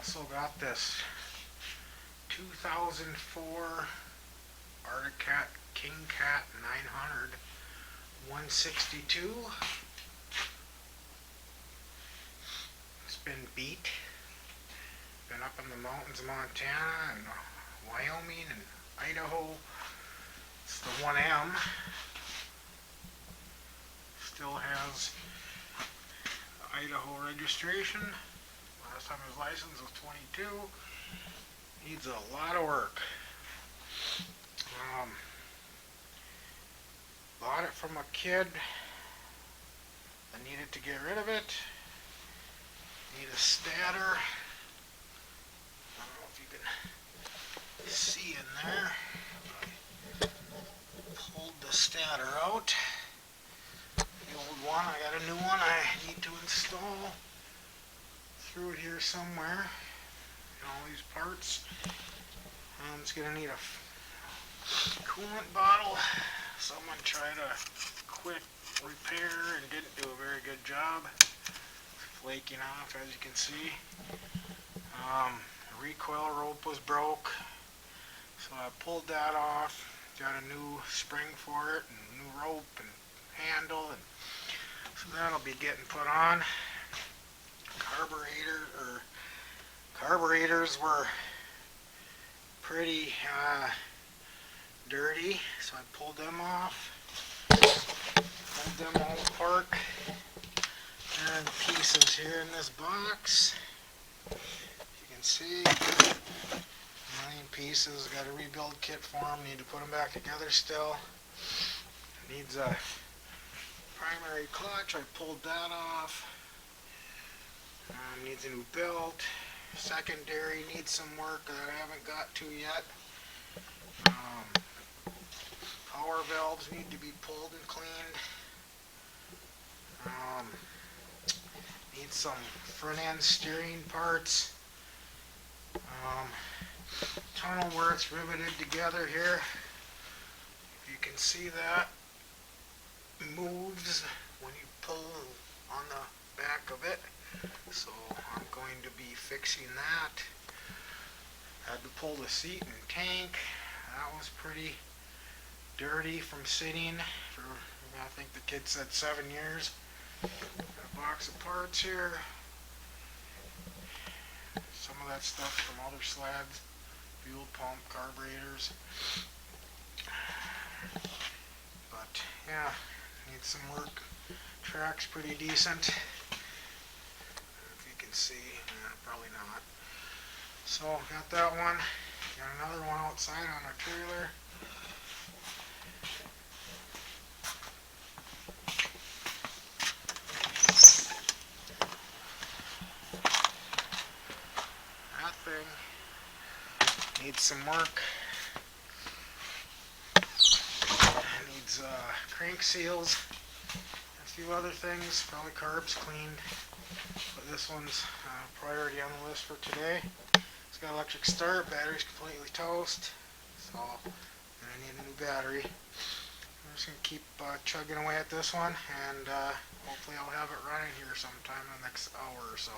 Also got this 2004 Artic King Cat 900 162. It's been beat. Been up in the mountains of Montana and Wyoming and Idaho. It's the 1M. Still has Idaho registration. Last time his license was 22. Needs a lot of work. Bought it from a kid. I needed to get rid of it. Need a stator. I don't know if you can see in there. I pulled the stator out. The old one, I got a new one I need to install. Through it here somewhere. All these parts. It's gonna need a coolant bottle. Someone tried a quick repair and didn't do a very good job. It's flaking off, as you can see. The recoil rope was broke, so I pulled that off. Got a new spring for it, and new rope and handle, and so that'll be getting put on. Carburetors were pretty dirty, so I pulled them off, pulled them all apart. And pieces here in this box. You can see, a million pieces. Got a rebuild kit for them. Need to put them back together still. Needs a primary clutch. I pulled that off. Needs a new belt. Secondary needs some work that I haven't got to yet. Power valves need to be pulled and cleaned. Need some front end steering parts. Tunnel where it's riveted together here. You can see that moves when you pull on the back of it. So I'm going to be fixing that. Had to pull the seat and tank. That was pretty dirty from sitting for, I think the kid said 7 years. Got a box of parts here. Some of that stuff from other sleds. Fuel pump, carburetors. But yeah, needs some work. Track's pretty decent. See, probably not. So got that one. Got another one outside on a trailer. That thing needs some work. Needs crank seals. A few other things. Probably carbs cleaned. But this one's priority on the list for today. It's got electric start, battery's completely toast, so I need a new battery. I'm just going to keep chugging away at this one, and hopefully I'll have it running here sometime in the next hour or so.